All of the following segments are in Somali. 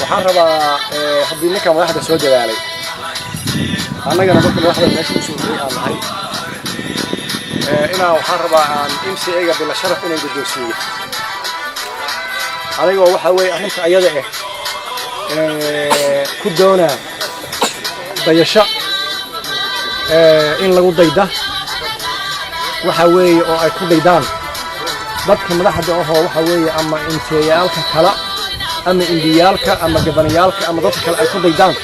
waxaan rabaa haddii ninkan madaxda soo dadaalay annagana marka madaxda meesha usoo dhigay aan nahay inaan waxaan rabaa aan MCA-ga bila sharaf inaan guddoonsiiyo anigoo waxa weeye arrinta ayada ku doonaa dayasho in lagu dayda waxa weeye oo ay ku daydaan dadka madaxda ahoo waxa weeye ama MCA-yaalka kala ama indiyaalka ama gabanayaalka ama dadka kale ay ku daydaan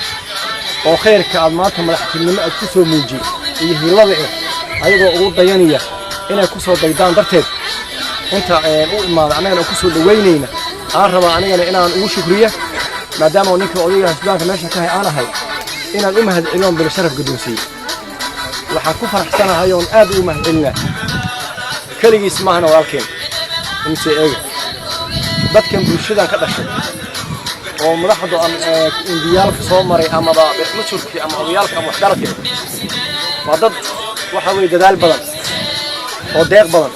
oo khayrka aad maanta madaxtinimo aad ku soo muujiyay iyo hilada ayagoo ugu dayanaya inay ku soo daydaan darteed inta u imaado anagana ku soo dhaweynayna aan rabaa anigana inaan ugu shukriyo maadaama ninka odayga Suudaanka meesha ka hay aan ahay inaan u mahadceliyo bil sharaf guddoonsiyo waxaan ku faraxsanahay oo aad u mahadcelina kaligiis maahna walaalkeen MCA-ga dadkan bulshada ka dhashay oo madaxda indiyaalka soo maray ama mashruucii ama odayaalka ama waxgaradka waa dad waxa weeye dadaal badan oo deeq badan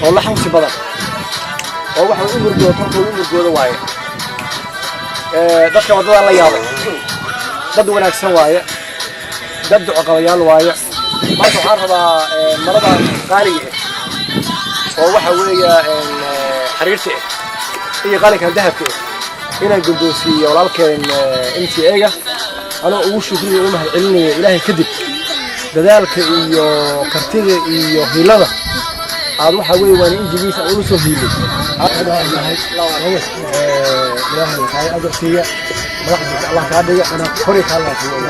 oo la xamsi badan oo waxa uu umurgooda waaye dadka wadada la yaabay dad wanaagsan waaye dad ducaqabayaal waaye marka waxaan rabaa marada qaaliga oo waxa weeye xiriirta iyo qalinka dahabka inaan guddoonsiiyo walaalkeen MCA-ga anoo ugu shukriyo u mahadcelinayo ilaahay kadib dadaalka iyo kartida iyo hilada aad waxa weeye waan injigiisa uu soo hiilay ilaahay ka ajarsiiya madaxda Allah ka dhiga ana kori ka Allah